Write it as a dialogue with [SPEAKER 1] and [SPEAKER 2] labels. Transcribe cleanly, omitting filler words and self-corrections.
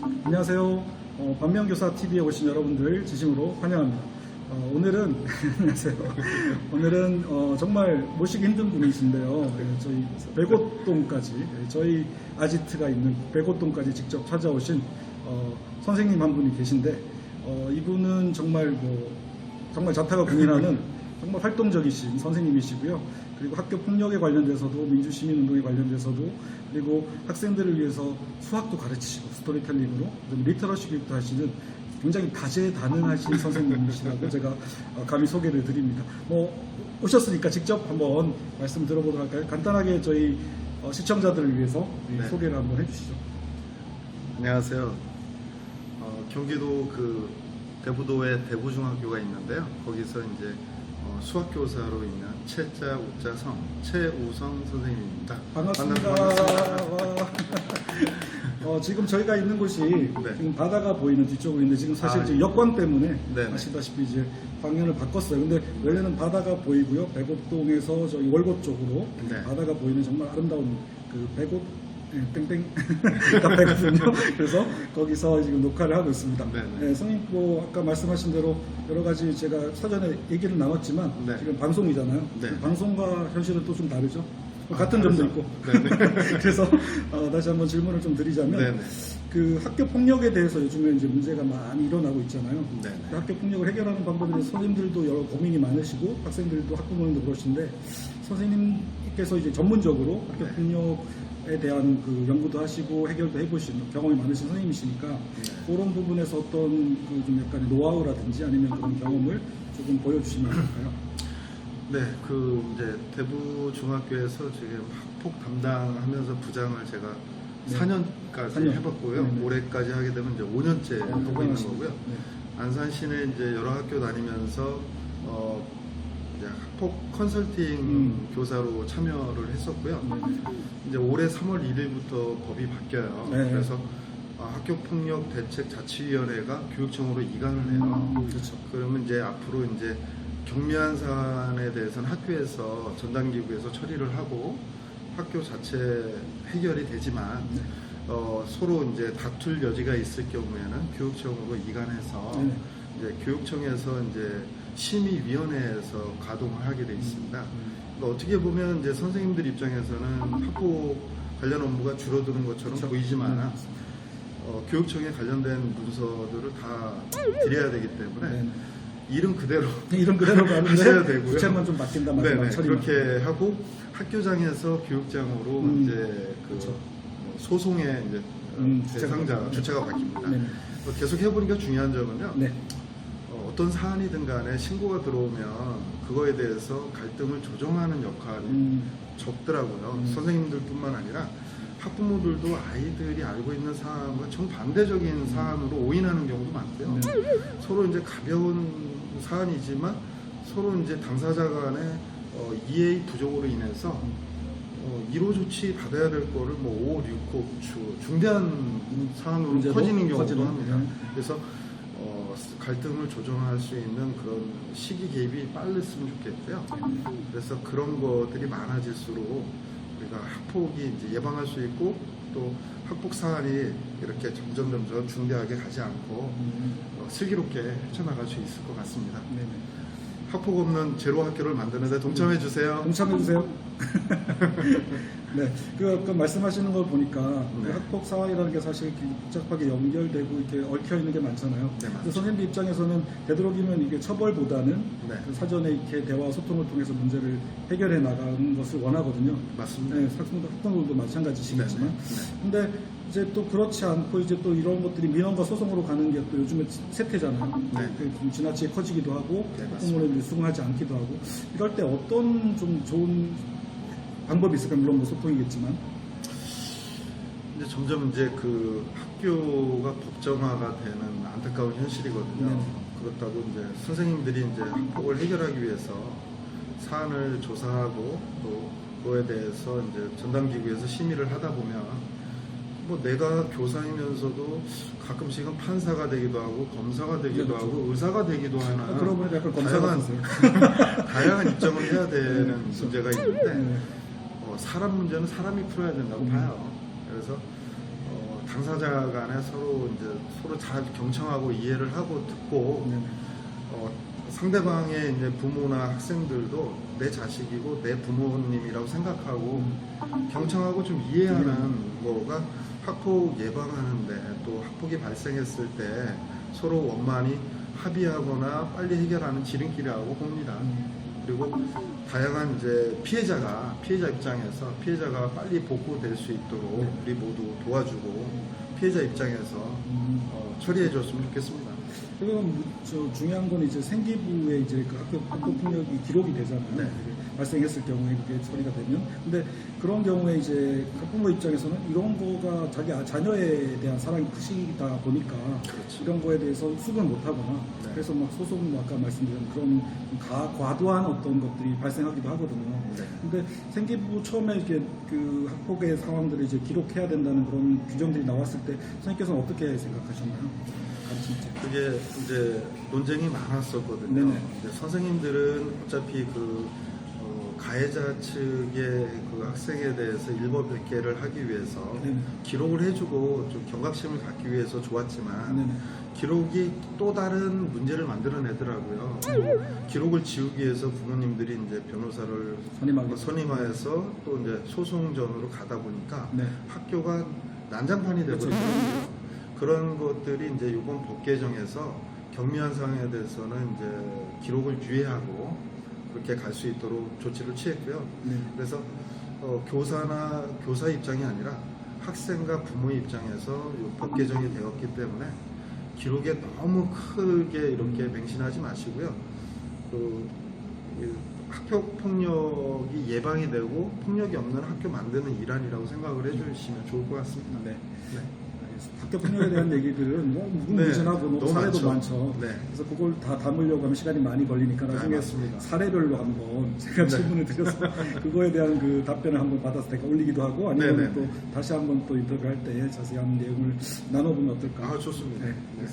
[SPEAKER 1] 안녕하세요. 반면교사 TV에 오신 여러분들 진심으로 환영합니다. 오늘은 안녕하세요. 오늘은 정말 모시기 힘든 분이신데요. 저희 백오동까지 저희 아지트가 있는 백오동까지 직접 찾아오신 선생님 한 분이 계신데 이분은 정말 정말 자타가 군인하는 정말 활동적이신 선생님이시고요. 그리고 학교 폭력에 관련돼서도 민주시민운동에 관련돼서도 그리고 학생들을 위해서 수학도 가르치시고 스토리텔링으로 리터러시 교육도 하시는 굉장히 다재다능하신 선생님이시라고 제가 감히 소개를 드립니다. 오셨으니까 직접 한번 말씀 들어보도록 할까요? 간단하게 저희 시청자들을 위해서 소개를 한번 해주시죠.
[SPEAKER 2] 안녕하세요. 경기도 대부도에 대부중학교가 있는데요. 거기서 이제 수학교사로 있는 채자 우자성 최우성 선생님입니다.
[SPEAKER 1] 반갑습니다. 지금 저희가 있는 곳이 지금 바다가 보이는 뒤쪽으로 있는데 지금 사실 지금 여건 때문에 아시다시피 이제 방향을 바꿨어요. 근데 원래는 바다가 보이고요. 백오동에서 저희 월곶 쪽으로 바다가 보이는 정말 아름다운 백오 땡땡 카페거든요. 그래서 거기서 지금 녹화를 하고 있습니다. 선생님 아까 말씀하신 대로 여러 가지 제가 사전에 얘기를 나눴지만 지금 방송이잖아요. 방송과 현실은 또 좀 다르죠. 같은 점도 있고. 그래서 다시 한번 질문을 좀 드리자면 그 학교 폭력에 대해서 요즘에 이제 문제가 많이 일어나고 있잖아요. 그 학교 폭력을 해결하는 방법에 대해서 선생님들도 여러 고민이 많으시고 학생들도 학부모님도 그러신데 선생님께서 이제 전문적으로 학교 폭력에 대한 그 연구도 하시고 해결도 해보신 경험이 많으신 선생님이시니까 그런 부분에서 어떤 좀 약간의 노하우라든지 아니면 그런 경험을 조금 보여주시면 할까요?
[SPEAKER 2] 네, 이제 대부중학교에서 지금 학폭 담당하면서 부장을 제가 4년까지 해봤고요. 올해까지 하게 되면 이제 5년째 하고 있는 거고요. 안산 시내 이제 여러 학교 다니면서 이제 학폭 컨설팅 교사로 참여를 했었고요. 이제 올해 3월 1일부터 법이 바뀌어요. 그래서 학교폭력 대책 자치위원회가 교육청으로 이관을 해요. 그러면 이제 앞으로 이제 경미한 사안에 대해서는 학교에서 전담기구에서 처리를 하고 학교 자체 해결이 되지만 서로 이제 다툴 여지가 있을 경우에는 교육청으로 이관해서 이제 교육청에서 이제 심의위원회에서 가동을 하게 돼 있습니다. 그러니까 어떻게 보면 이제 선생님들 입장에서는 학폭 관련 업무가 줄어드는 것처럼 보이지만 교육청에 관련된 문서들을 다 드려야 되기 때문에 이름 그대로 하셔야 되고요.
[SPEAKER 1] 부채만 좀 맡긴다 말이야.
[SPEAKER 2] 그렇게 하고 학교장에서 교육장으로 이제 소송의 이제 주체가 바뀝니다. 계속 해보니까 중요한 점은요. 어떤 사안이든 간에 신고가 들어오면 그거에 대해서 갈등을 조정하는 역할이 적더라고요. 선생님들뿐만 아니라 학부모들도 아이들이 알고 있는 사안과 정반대적인 사안으로 오인하는 경우도 많고요. 서로 이제 가벼운 사안이지만 서로 이제 당사자 간의 이해 부족으로 인해서 1호 조치 받아야 될 거를 5, 6호 중대한 사안으로 커지는 경우도 합니다. 그래서 갈등을 조정할 수 있는 그런 시기 개입이 빨랐으면 좋겠고요. 그래서 그런 것들이 많아질수록 우리가 학폭이 이제 예방할 수 있고 또 학폭 사안이 이렇게 점점 중대하게 가지 않고 슬기롭게 헤쳐나갈 수 있을 것 같습니다. 학폭 없는 제로 학교를 만드는데 동참해 주세요.
[SPEAKER 1] 동참해 주세요. 그 말씀하시는 걸 보니까 그 학폭 사안이라는 게 사실 복잡하게 연결되고 이렇게 얽혀 있는 게 많잖아요. 선생님 입장에서는 되도록이면 이게 처벌보다는 그 사전에 이렇게 대화 소통을 통해서 문제를 해결해 나가는 것을 원하거든요.
[SPEAKER 2] 맞습니다.
[SPEAKER 1] 학부모들도 마찬가지시겠지만, 근데 이제 또 그렇지 않고 이제 또 이런 것들이 민원과 소송으로 가는 게 또 요즘에 세태잖아요. 좀 지나치게 커지기도 하고 학부모들이 수긍하지 않기도 하고 이럴 때 어떤 좀 좋은 방법이 있을까요? 물론 소통이겠지만.
[SPEAKER 2] 이제 점점 이제 그 학교가 법정화가 되는 안타까운 현실이거든요. 그렇다고 이제 선생님들이 이제 학폭을 해결하기 위해서 사안을 조사하고 또 그거에 대해서 이제 전담기구에서 심의를 하다 보면 내가 교사이면서도 가끔씩은 판사가 되기도 하고 검사가 되기도 하고 의사가 되기도 하는
[SPEAKER 1] 그러고 보니까 약간
[SPEAKER 2] 다양한 입장을 해야 되는 문제가 있는데 사람 문제는 사람이 풀어야 된다고 봐요. 그래서 당사자 간에 서로 잘 경청하고 이해를 하고 듣고 상대방의 이제 부모나 학생들도 내 자식이고 내 부모님이라고 생각하고 경청하고 좀 이해하는 거가 학폭 예방하는데 또 학폭이 발생했을 때 서로 원만히 합의하거나 빨리 해결하는 지름길이라고 봅니다. 그리고 다양한 이제 피해자 입장에서 피해자가 빨리 복구될 수 있도록 우리 모두 도와주고 피해자 입장에서 처리해 줬으면 좋겠습니다.
[SPEAKER 1] 그럼 중요한 건 이제 생기부에 이제 그 학교 폭력이 기록이 되잖아요.
[SPEAKER 2] 네.
[SPEAKER 1] 발생했을 경우에 그게 처리가 되면. 근데 그런 경우에 이제 학부모 입장에서는 이런 거가 자기 자녀에 대한 사랑이 크시다 보니까
[SPEAKER 2] 그렇죠.
[SPEAKER 1] 이런 거에 대해서 수긍을 못 하거나
[SPEAKER 2] 네.
[SPEAKER 1] 그래서 막 소송 아까 말씀드린 그런 과도한 어떤 것들이 발생하기도 하거든요.
[SPEAKER 2] 네.
[SPEAKER 1] 근데 생기부 처음에 이렇게 그 학폭의 상황들을 이제 기록해야 된다는 그런 규정들이 나왔을 때 선생님께서는 어떻게 생각하셨나요?
[SPEAKER 2] 그게 이제 논쟁이 많았었거든요.
[SPEAKER 1] 네네.
[SPEAKER 2] 이제 선생님들은 어차피 가해자 측의 그 학생에 대해서 일법백계를 하기 위해서
[SPEAKER 1] 네네.
[SPEAKER 2] 기록을 해주고 좀 경각심을 갖기 위해서 좋았지만
[SPEAKER 1] 네네.
[SPEAKER 2] 기록이 또 다른 문제를 만들어내더라고요. 기록을 지우기 위해서 부모님들이 이제 변호사를 선임하여서 또 이제 소송전으로 가다 보니까
[SPEAKER 1] 네.
[SPEAKER 2] 학교가 난장판이 되버리더라고요. 그런 것들이 이제 이번 법 개정에서 경미한 사항에 대해서는 이제 기록을 유예하고 그렇게 갈 수 있도록 조치를 취했고요.
[SPEAKER 1] 네.
[SPEAKER 2] 그래서 교사 입장이 아니라 학생과 부모 입장에서 이 법 개정이 되었기 때문에 기록에 너무 크게 이렇게 맹신하지 마시고요. 학교 폭력이 예방이 되고 폭력이 없는 학교 만드는 일환이라고 생각을 해주시면 좋을 것 같습니다.
[SPEAKER 1] 네.
[SPEAKER 2] 네.
[SPEAKER 1] 학교 폭력에 대한 얘기들은 뭐 무궁무진하고 뭐 사례도 많죠.
[SPEAKER 2] 네.
[SPEAKER 1] 그래서 그걸 다 담으려고 하면 시간이 많이 걸리니까 나중에
[SPEAKER 2] 맞습니다.
[SPEAKER 1] 사례별로 한번 제가 질문을 드려서 그거에 대한 그 답변을 한번 받아서 제가 올리기도 하고 아니면 또 다시 한번 또 인터뷰할 때 자세한 내용을 나눠보면 어떨까?
[SPEAKER 2] 좋습니다.
[SPEAKER 1] 네.